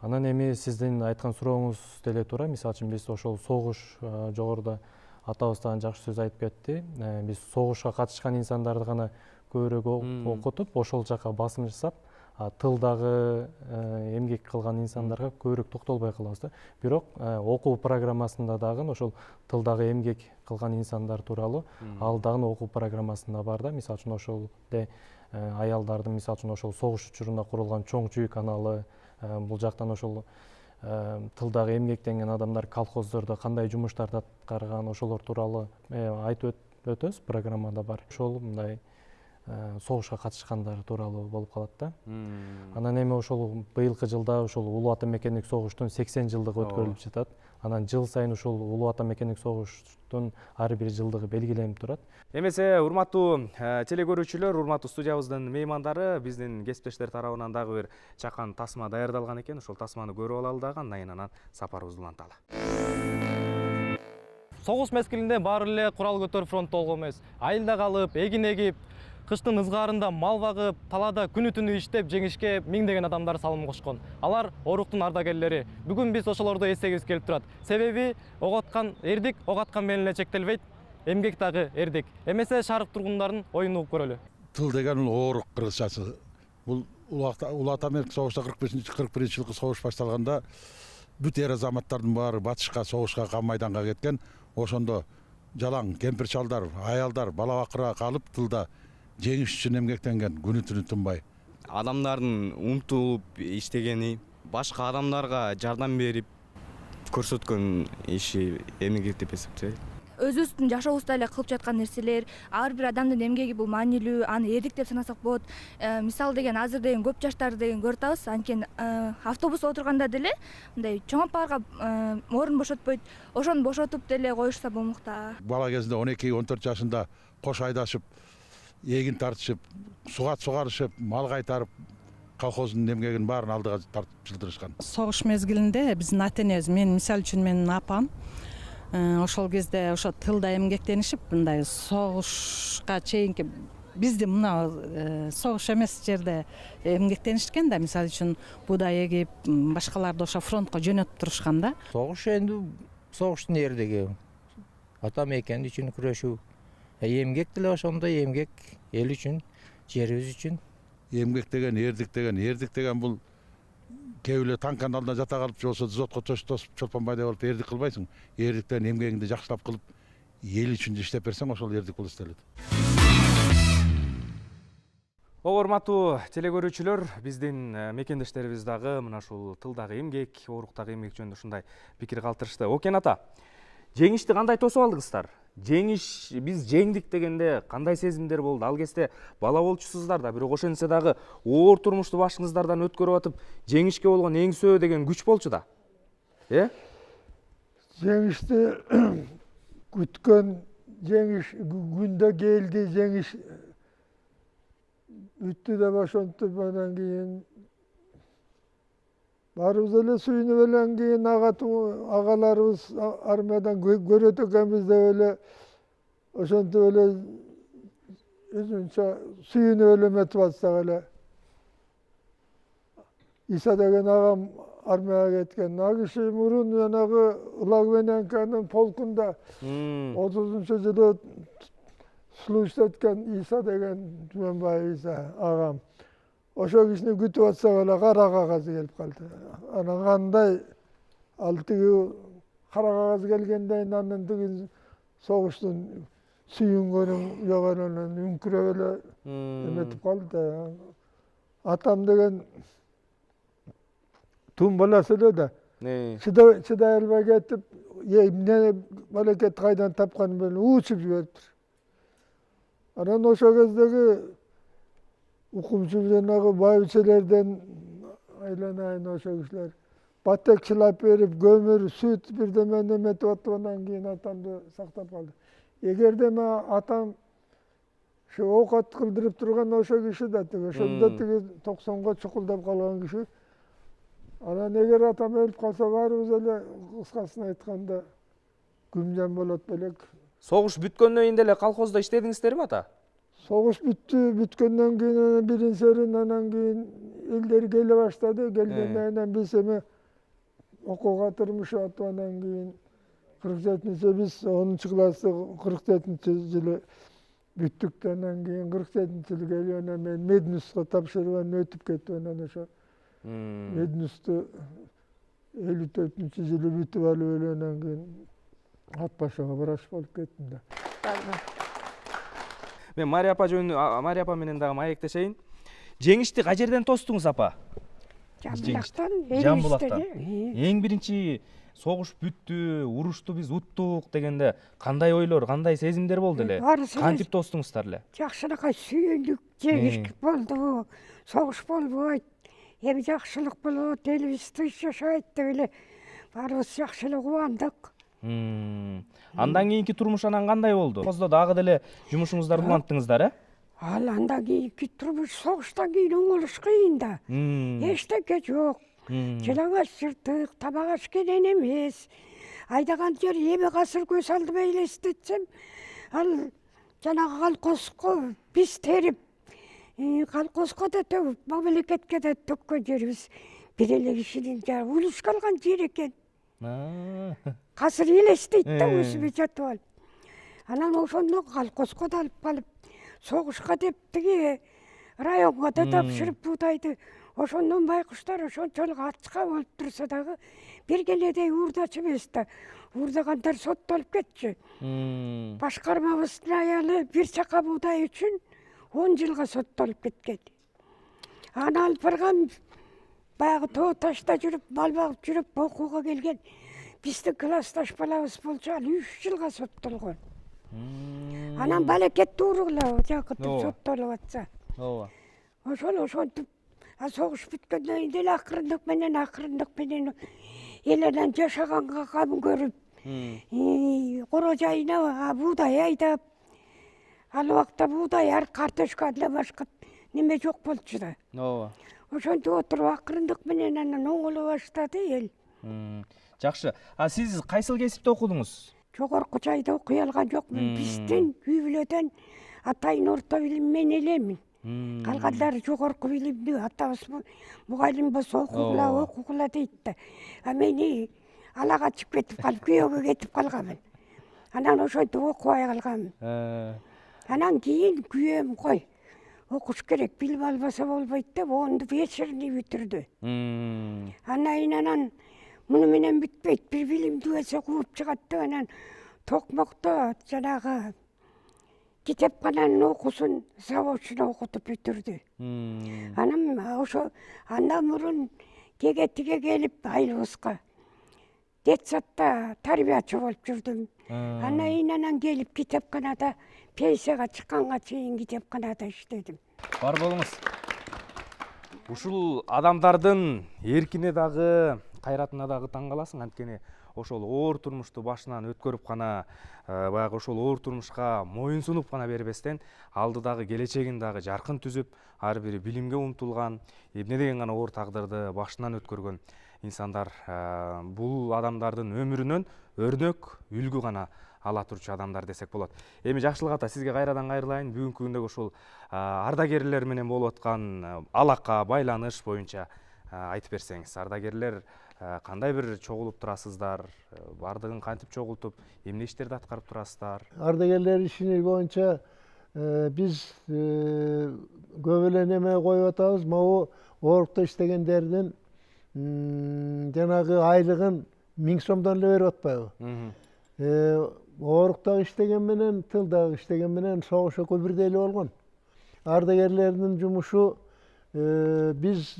Анан эми сиздин айткан сурооңуз деле туура. Мисалы үчүн биз ошол согуш жогоруда атабыз дагы жакшы сөз айтып кетти. Биз согушка катышкан инсандарды гана көбүрөөк окутуп, ошол жака басым жасап, тылдагы эмгек кылган инсандарга көбүрөөк токтолбой калабыз да. Бирок окуу программасында дагы ошол тылдагы эмгек кылган инсандар тууралуу ал дагы окуу программасында бар да. Мисалы үчүн ошол аялдардын, мисалы үчүн ошол согуш учурунда курулган Чоң Чүй каналы, бул жактан ошол тылдагы эмгектенген адамдар колхоздордо кандай жумуштарды аткарган, ошолор тууралуу айтып өтөбүз, программада бар. Ошол мындай согушка катышкандар тууралуу болуп калат да. Анан эми ошол быйылкы жылда ошол Улуу Ата Мекендик согуштун 80 жылдыгы өткөрүлүп жатат. Анан жыл сайын ушул Улуу Ата Мекендик согуштун ар бир жылдыгы белгиленип турат. Эмесе, урматтуу телекөрүүчүлөр, урматтуу студиябыздын меймандары, биздин кесиптештер тарабынан дагы бир чакан тасма даярдалган экен. Ошол тасманы көрүп алалы дагы, андан сапарыбызды уланталы. Согуш мезгилинде баары эле курал көтөрүп фронтто болгон эмес. Айылда калып, эгин эгип, кыштын ызгаарында мал багып, талаада күнү түнү иштеп жеңишке миңдеген адамдар салым кошкон. Алар оруктун ардагерлери. Бүгүн биз ошолорду эстегибиз келип турат. Себеби ок аткан эрдик, ок аткан менен эле чектелбейт. Эмгек дагы эрдик. Эмесе шаарык тургундарын оюн угуп көрөлү. Тыл деген бул оорук кыргызчасы. Бул Улуу Ата Мекендик согушта 41 жылкы согуш башталганда бүт эр азаматтардын баары батышка согушка, кан майданга кеткен. Ошондо жалаң кемпир чалдар, аялдар, бала бакырга калып тылда жеңиш үчүн эмгектенген, күнү түнү тынбай. Адамдардын умтулуп иштегени, башка адамдарга жардам берип көрсөткөн иши эмгек деп эсептейт. Өзүбүздүн жашообузда эле кылып жаткан нерселер, ар бир адамдын эмгеги бул маанилүү, аны эрдик деп санасак болот. Мисалы деген азыр деген көп жаштарды деген көрүп атабыз, анткени автобуста отурганда деле мындай чоң апаларга орун бошотпойт. Ошону бошотуп деле коюшса болмокта. Бала кезинде 12-14 жашында кош айдашып, эгин тартышып, сугат сугарышып, мал кайтарып, колхоздун эмгегин баарын алдыга тартып жылдырышкан. Согуш мезгилинде биздин ата-энебиз, мен мисалы үчүн менин апам ошол кезде ошо тылда эмгектенишип, мындай согушка чейинки бизди мына согуш эмес жерде эмгектенишкен да, мисалы үчүн буудай эгип, башкаларды ошо фронтко жөнөтүп турушкан да. Согуш энди согуштун эрдиги. Ата мекен үчүн күрөшүү. Эмгек деле ошондой, эмгек эл үчүн, жерибиз үчүн. Эмгек деген, эрдик деген бул кээ бирөө танканын алдына жата калып, же болбосо зотко тосуп чолпонбайдай болуп эрдик кылбайсың. Эрдиктен эмгегиңди жакшылап кылып, эл үчүн иштеп берсең, ошол эрдик болуп эстелет. Урматтуу телекөрүүчүлөр, биздин мекендештерибиз дагы мына ушул тылдагы эмгек, оруктагы эмгек жөнүндө ушундай пикир калтырышты. Окен ата, жеңишти кандай тосуп алдыңыздар? Жеңиш, биз жеңдик дегенде кандай сезимдер болду? Ал кезде бала болчусуздар да, бирок ошентсе дагы оор турмушту башыңыздардан өткөрүп атып, жеңишке болгон эң сөө деген күч болчу да. Жеңишти күткөн, жеңиш күндө келди, жеңиш үттү деп ошентип, анан кийин баарыбыз эле сүйүнүп элен кийин агаларыбыз армиядан көрөт экенбиз деп эле ошентип эле өзүнчө сүйүнүп эле эметип атсак эле. Иса деген агам армияга кеткен. А киши мурун жанагы Лагвененканын полкунда 30-жылы служба эткен Иса деген Түмөнбаев Иса агам. Ошо кишини күтүп атсак эле кара кагазы келип калды. Анан кандай ал тиги кара кагаз келгенден анын тиги согуштун сүйүнгөнүн жок эле үңкүрөп эле эметип калды. Атам деген тун баласы эле да. Чыдай албай кетип, эмне балекет кайдан тапканын билбей уучуп жибериптир. Анан ошол кездеги укумчу жанагы байбичелерден айланайын ошо кишилер. Батек чылап берип, көмүр, сүт бирдеме неметип аткандан кийин атамды сактап калды. Эгерде мен атам şu ovqat kıldırıp durgan oşo kişi de tigi. Şunda tigi 90'ga çukuldap kalgan kişi. Anan eger atam ölüp kalsa barыбыз эле kıskasını aytkanda күмжан болот белек. Согуш бүткөндөн кийин деле колхоздо иштедиңиздерби ата? Soğuş bütkөндөн кийин birin serin anan kийин elleri gele başladı. Gelgenden biz eme okuğa tırmışı atvandan kийин 47-nji biz 10-njy klasda 47-nji жылы бүттүк. Анан кийин 47-nji жылы келип анан мен меднусга тапшырып анан өтүп кеттим. Анан ошо меднусту 54-njy жылы бүтүп алып эле анан кийин ат башыга врач болуп кеттим да. Мен Мария апа менен дагы маектешейин. Жеңишти кайерден тостуңуз апа? Жамбулактан. Эң биринчи согуш бүттү, урушту биз уттук дегенде кандай ойлор, кандай сезимдер болду эле? Кантип тостуңуздар эле? Жакшылыкка сүйүндүк, жеңиш болду, согуш болбойт. Эми жакшылык болот, элибиз тынч жашайт деп эле баарыбыз жакшылык убандык. Андан кийинки турмуш анан кандай болду? Колхоздо дагы деле жумушуңуздарды уланттыңыздар, э? Ал андан кийинки турмуш согуштан кийин оңолуш кыйын да. Эчтеке жок. Жылаңач жыртык, тамак аш кенен эмес. Айдаган жер эми азыр көз алдыма элестетсем, ал жанагы колхозго биз терип, колхозго да төгүп, мамлекетке да төккөн жерибиз бир эле кишинин улушка алган жер экен. Азыр элестейт да өзүмө жатып алып. Анан ошондо колхозго да алып калып, согушка деп тиги районго да тапшырып буудайды. Ошондон байкуштар ошончолук ачка болуп турса дагы бир келедей уурдачу эмес да. Уурдагандар соттолуп кетчү. Башкармабыздын аялы бир чака буудай үчүн 10 жылга соттолуп кеткен. Аны алып барган баягы тоо ташта жүрүп, мал багып жүрүп, окууга келген биздин классташ балабыз болчу, ал 3 жылга соттолгон. Анан балекет уругла жакытып соттолуп атса. Ооба. Ошентип согуш бүткөндөн кийин деле акырындык менен эл анан жашаганга кам көрүп, коро жайына буудай айдап, ал убакта буудай, картошка деле башка неме жок болчу да. Ооба. Ошентип отуруп акырындык менен анан оңоло баштады эл. Жакшы. А сиз кайсыл кесипте окудуңуз? Жогорку жайда окуй алган жокмун. Биздин үй бүлөдөн атайын орто билиммен элемин. Калгандары жогорку билимдүү, атабыз мугалим болсо окугула дейт да. А мени алага чыгып кетип калып, күйөөгө кетип калганмын. Анан ошентип окубай калганмын. Анан кийин күйөөм кой, окуш керек, билим албаса болбойт деп, 10-ду вечерний бүтүрдү. Анан муну менен бүтпөйт, бир билимдүү эсе кууп чыгат деп, анан Токмокто жанагы китепкананын окуусун заводчуна окутуп бүтүрдү. Анан ошо андан мурун кегетиге келип айылыбызга детсадта тарбиячы болуп жүрдүм. Анан келип китепканада пенсияга чыкканга чейин китепканада иштедим. Бар болуңуз. Ушул адамдардын эркине дагы, кайратына дагы таң каласың, анткени ошол оор турмушту башынан өткөрүп гана, баягы ошол оор турмушка моюн сунуп гана бербестен, алдыдагы келечегин дагы жаркын түзүп, ар бири билимге умтулган, эмне деген гана оор тагдырды башынан өткөргөн инсандар. Бул адамдардын өмүрүнөн өрнөк, үлгү гана ала турчу адамдар десек болот. Эми жакшылык ата, сизге кайрадан кайрылайын. Бүгүнкү күндөгү ушул ардагерлер менен болуп аткан алака, байланыш боюнча айтып берсеңиз. Ардагерлер кандай бир чогулуп турасыздар, бардыгын кантип чогултуп, эмне иштерди аткарып турасыздар? Ардагерлер ишини боюнча биз көп эле неме коюп атабыз. Могу оорукта иштегендердин жанагы айлыгын 1000 сомдон эле берип атпайбы? Ооруктагы иштеген менен, тылдагы иштеген менен согуш экөө бирдей эле болгон. Ардагерлердин жумушу биз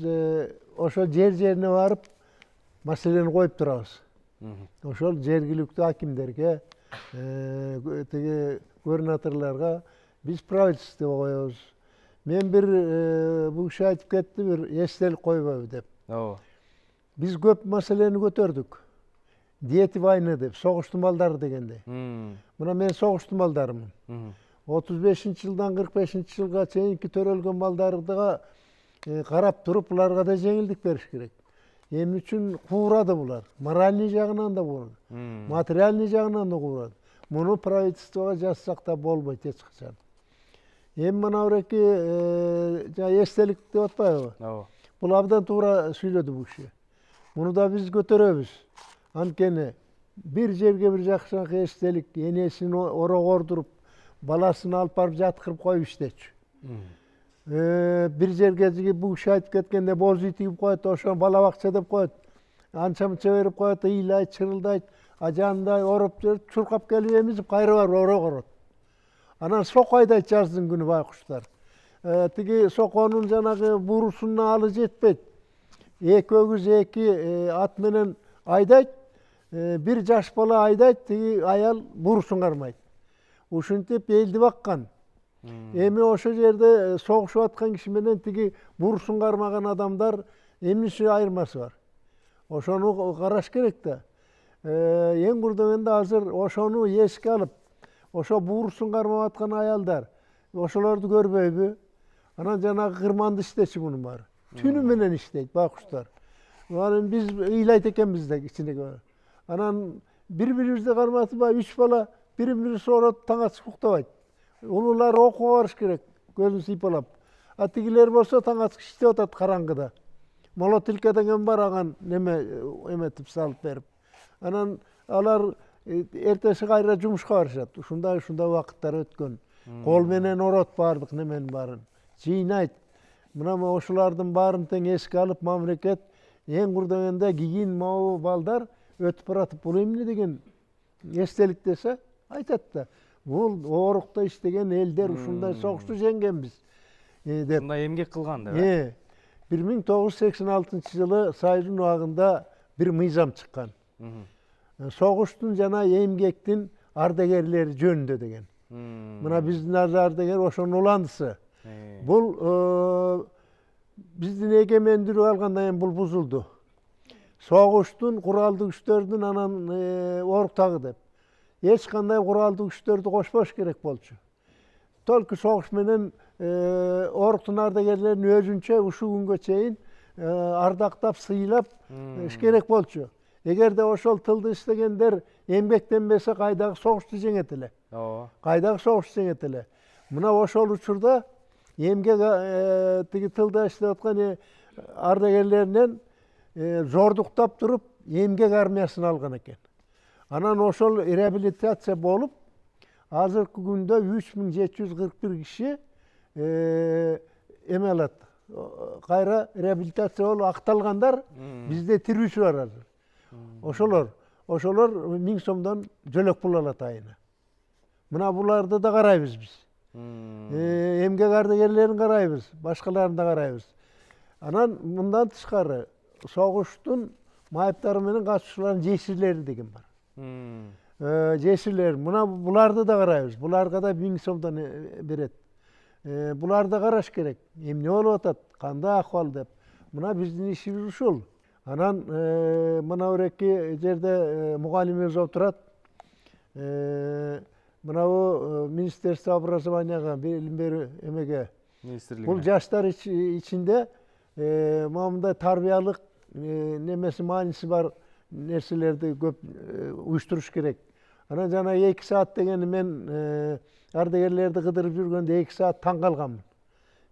ошо жер-жерине барып маселени коюп турабыз. Ошол жергиликтүү акимдерге, тиги губернаторлорго биз правительство коебуз. Мен бир бул киши айтып кетти, бир эстелик койбойбу деп. Ооба. Биз көп маселени көтөрдүк. Дети войны деп, согуштун балдары дегенде. Мына мен согуштун балдарымын. 35-жылдан 45-жылга чейинки төрөлгөн балдарга карап туруп, буларга да жеңилдик бериш керек. Эмне үчүн куурады булар? Моральный жагынан да куурады, материальный жагынан да куурады. Муну правительствого жазсак да болбойт эч качан. Эми мына буреки эстелик деп атпайбы? Ооба. Бул абдан туура сүйлөдү бул киши. Муну да биз көтөрөбүз. Анткени бир жерге бир жакшыраак эстелик, энесин орогордуруп, баласын алып барып жаткырып коюп иштечү. Бир жерге бул киши айтып кеткенде боз үй тигип коет, ошо бала бакча деп коет. Анча мынча берип коет, ыйлайт, чырылдайт, ажандай ороп жүрүп, чуркап келип эмизип кайра барып орогорот. Анан сокойдайт жаздын күнү байкуштар. Тиги соконун жанагы бурусуна алы жетпейт. Эки өгүз, эки ат менен айдайт, бир жаш бала айдайт, тиги аял бурусун кармайт. Ушинтип элди баккан. Эми ошо жерде согушуп аткан киши менен тиги бурусун кармаган адамдар эмнеси айырмасы бар? Ошону караш керек да. Эң курдөгөндө азыр ошону эске алып, ошо бурусун кармап аткан аялдар, ошолорду көрбөйбү? Анан жанагы кырманды иштечи мунун баары. Түнү менен иштейт байкуштар. Анан биз ыйлайт экенбиз да кичинекей. Анан бири-бирибизди карматпай, 3 бала бирин-бири соорот таң ачып уктабайт. Улуулар окууга барыш керек, көзүн сыйпалап. А тигилер болсо таң ачып иштеп атат караңгыда. Молотилка деген бар, аган эметип салып берип. Анан алар эртеси кайра жумушка барышат. Ушундай убакыттар өткөн. Кол менен орот баардык неменин баарын. Жыйнайт. Мына ошолордун баарын тең эске алып, мамлекет эң курдөгөндө кийин могу балдар өтүп баратып, бул эмне деген эстелик десе, айтат да. Бул оорукта иштеген элдер ушундай согушту жеңгенбиз деп. Ушундай эмгек кылган деп. 1986-жылы Сайрын убагында бир мыйзам чыккан. Согуштун жана эмгектин ардагерлери жөнүндө деген. Мына биздин ардагер ошонун уландысы. Бул биздин эгемендүүлүк алгандан кийин бул бузулду. Согуштун куралдуу күчтөрдүн анан оруктагы деп. Эч кандай куралдуу күчтөрдү кошпош керек болчу. Только согуш менен оруктун ардагерлерин өзүнчө ушул күнгө чейин ардактап, сыйлап иш керек болчу. Эгерде ошол тылды иштегендер эмгектенбесе, кайдагы согушту жеңет эле. Кайдагы согушту жеңет эле. Мына ошол учурда эмгек тиги тылда иштеп аткан ардагерлеринен зордуктап туруп, эмгек армиясын алган экен. Анан ошол реабилитация болуп, азыркы күндө 3741 киши эме алат. Кайра реабилитация болуп акталгандар бизде тирүүчү бар азыр. Ошолор 1000 сомдон жөлөк пул алат айына. Мына буларды да карайбыз биз. Эмгек ардагерлерин карайбыз, башкаларын да карайбыз. Анан мындан тышкары согуштун майыптары менен катышуучулардын жесирлери деген бар. Жесирлер, мына буларды да карайбыз. Буларга да 1000 сомдон берет. Буларды караш керек. Эмне болуп атат, кандай акыбал деп. Мына биздин ишибиз ушул. Анан мына буреки жерде мугалимибиз отурат. Мына бу Министерство образованияга билим берүү эмеге. Бул жаштар ичинде мындай тарбиялык немеси мааниси бар нерселерди көп уюштуруш керек. Анан жана 2 саат дегени мен ардагерлерди кыдырып жүргөндө 2 саат таң калганмын.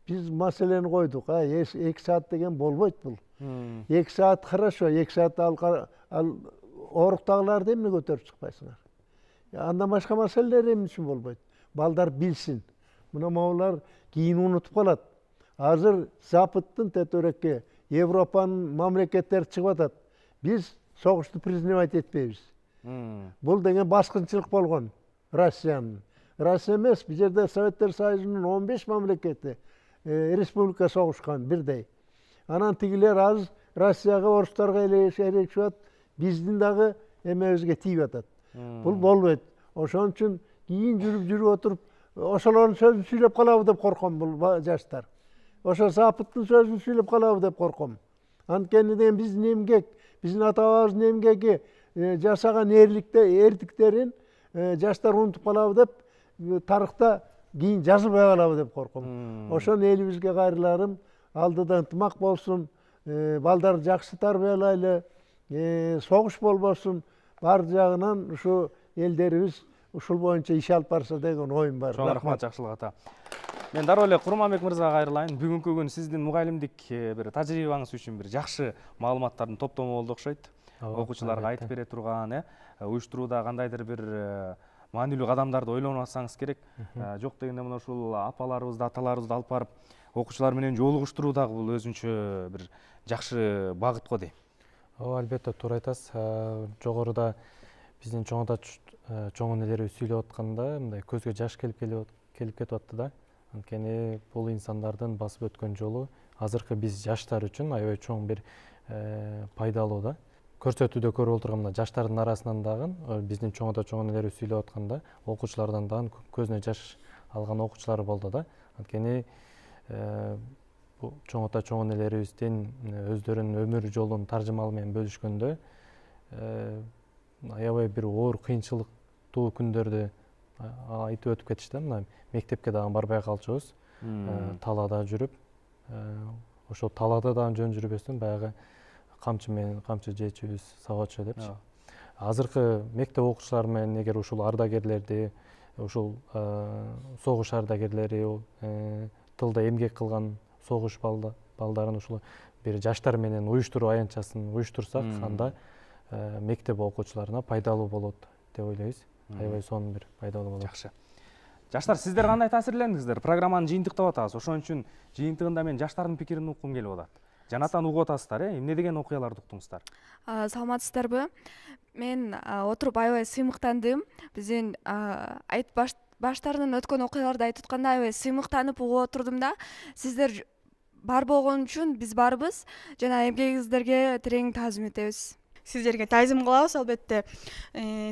Биз маселени койдук. 2 саат деген болбойт бул. 2 саат хорошо, 2 саат ал оруктагыларды эмне көтөрүп чыкпайсыңар? Андан башка маселелер эмне үчүн болбойт? Балдар билсин. Мына могулар кийин унутуп калат. Азыр Западтын тетөреки Европанын мамлекеттери чыгып атат. Биз согушту признавать этпейбиз. Бул деген баскынчылык болгон Россиянын. Россия эмес, бул жерде Советтер Союзунун 15 мамлекети республика согушкан бирдей. Анан тигилер аз Россияга, орустарга элешип, биздин дагы эмебизге тийип атат. Бул болбойт. Ошон үчүн кийин жүрүп отуруп, ошолордун сөзүн сүйлөп калабы деп корком бул жаштар. Ошо Западтын сөзүн сүйлөп калабы деп корком. Анткени деген биздин эмгек, биздин ата-бабабыздын эмгеги жасаган эрдиктерин жаштар унутуп калабы деп тарыхта кийин жазылбай калабы деп корком. Ошону элибизге кайрыларым, алдыда ынтымак болсун, балдарды жакшы тарбиялайлы, согуш болбосун, бар жагынан ушу элдерибиз ушул боюнча иш алып барса деген оюм бар. Чоң рахмат, жакшылык ата. Мен дароо эле Курманбек мырзага кайрылайын. Бүгүнкү күн сиздин мугалимдик бир тажрыйбаңыз үчүн бир жакшы маалыматтардын топтому болду окшойт. Окуучуларга айтып бере турган, уюштурууда кандайдыр бир маанилүү кадамдарды ойлонбасаңыз керек. Жок дегенде мына ушул апаларыбызды, аталарыбызды алып барып окуучулар менен жолугуштуруу дагы бул өзүнчө бир жакшы багыт го дейм. Ооба, албетте туура айтасыз. Жогоруда биздин чоң ата чоң энелерибиз сүйлөп атканда мындай көзгө жаш келип кетип атты да. Анткени бул инсандардын басып өткөн жолу азыркы биз жаштар үчүн аябай чоң бир пайдалуу да. Көрсөтүүдө көрүп отурган мына жаштардын арасынан дагы биздин чоң ата чоң энелерибиз сүйлөп атканда окуучулардан дагы көзүнө жаш алган окуучулар болду да. Анткени чоң ата чоң энелерибиздин өздөрүнүн өмүр жолун таржымал менен бөлүшкөндө аябай бир оор кыйынчылыктуу күндөрдү айтып өтүп кетишти. Мына мектепке дагы барбай калчубуз, талаада жүрүп, ошол талаада дагы жөн жүрбөстөн баягы камчы жечүбүз, сабатчы депчи. Азыркы мектеп окуучулары менен эгер ушул ардагерлерди, ушул согуш ардагерлери, тылда эмгек кылган согуш балдарын ушул бир жаштар менен уюштуруу аянтчасын уюштурсак, анда мектеп окуучуларына пайдалуу болот деп ойлойбуз. Аябай сонун бир пайдалуу болот. Жакшы. Жаштар, сиздер кандай таасирлендиңиздер? Программаны жыйынтыктап атабыз. Ошон үчүн жыйынтыгында мен жаштардын пикирин уккум келип атат. Жанатан угуп атасыздар, эмне деген окуяларды уктуңуздар? Саламатсыздарбы? Мен отуруп аябай сыймыктандым. Биздин баштарынан өткөн окуяларды айтып атканда аябай сыймыктанып угуп отурдум да. Сиздер бар болгон үчүн биз барбыз жана эмгегиңиздерге терең таазим этебиз. Сиздерге таазим кылабыз албетте.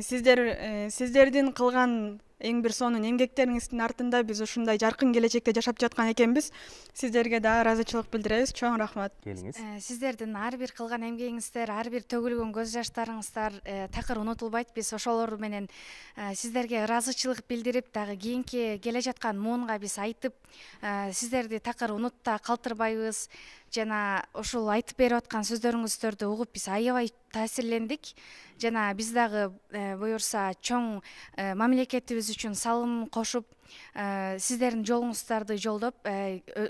Сиздердин кылган эң бир сонун эмгектериңиздин артында биз ушундай жаркын келечекте жашап жаткан экенбиз. Сиздерге да ыраазычылык билдиребиз. Чоң рахмат. Келиңиз. Сиздердин ар бир кылган эмгегиңиздер, ар бир төгүлгөн көз жаштарыңыздар такыр унутулбайт. Биз ошолор менен сиздерге ыраазычылык билдирип, дагы кийинки келе жаткан муунга биз айтып, сиздерди такыр унутта калтырбайбыз. Жана ушул айтып берип аткан сөздөрүңүздөрдү угуп биз аябай таасирлендик. Жана биз дагы буюрса чоң мамлекетибиз үчүн салым кошуп, сиздердин жолуңуздарды жолдоп,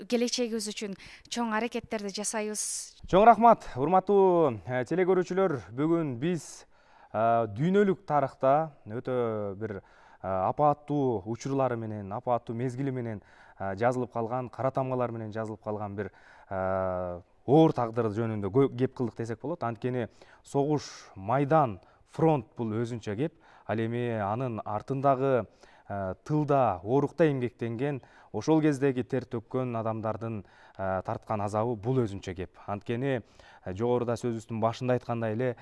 келечегибиз үчүн чоң аракеттерди жасайбыз. Чоң рахмат, урматтуу телекөрүүчүлөр. Бүгүн биз дүйнөлүк тарыхта өтө бир апааттуу учурлары менен, апааттуу мезгили менен жазылып калган, кара тамгалар менен жазылып калган бир оор тагдыр жөнүндө кеп кылдык десек болот. Анткени согуш, майдан, фронт бул өзүнчө кеп, ал эми анын артындагы тылда оорукта эмгектенген, ошол кездеги тер төккөн адамдардын тарткан азабы бул өзүнчө кеп. Анткени жогоруда сөзүбүздүн башында айткандай эле,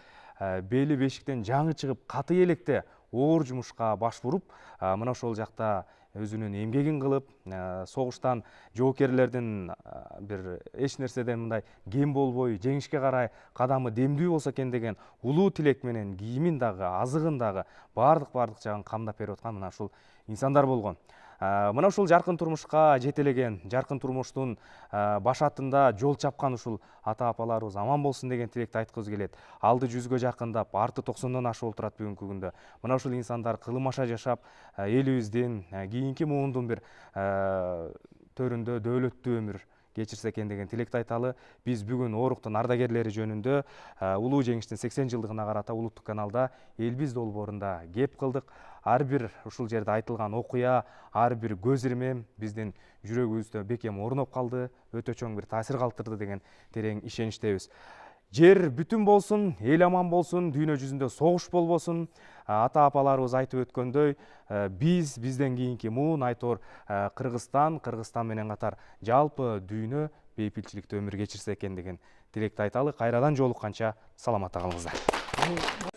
бели бешиктен жаңы чыгып каты электе оор жумушка баш буруп, мына ошол жакта өзүнүн эмгегин кылып, согуштан жоокерлердин бир эч нерседен мындай кем болбой, жеңишке карай кадамы демдүү болсо экен деген улуу тилек менен кийимин дагы, азыгын дагы бардык жагын камдап берип аткан мына ушул инсандар болгон. Мына ушул жаркын турмушка жетелеген, жаркын турмуштун башатында жол чапкан ушул ата-апаларыбыз аман болсун деген тилекти айткыбыз келет. Алды 100гө жакындап, арты 90дон ашып отурат бүгүнкү күндө. Мына ушул инсандар кылымаша жашап, элибиздин кийинки муундун бир төрүндө дөөлөттүү өмүр кечирсе экен деген тилекти айталы. Биз бүгүн ооруктун ардагерлери жөнүндө улуу жеңиштин 80 жылдыгына карата улуттук каналда Элбиз долбоорунда кеп кылдык. Ар бир ушул жерде айтылган окуя, ар бир көз ирмем биздин жүрөгүбүздө бекем орноп калды, өтө чоң бир таасир калтырды деген терең ишеничтебиз. Жер бүтүн болсун, эл аман болсун, дүйнө жүзүндө согуш болбосун. Ата-апаларыбыз айтып өткөндөй, бизден кийинки муун айтор Кыргызстан менен катар жалпы дүйнө бейпилчиликтүү өмүр кечирсе экен деген тилекти айталы. Кайрадан жолукканча саламатта калыңыздар.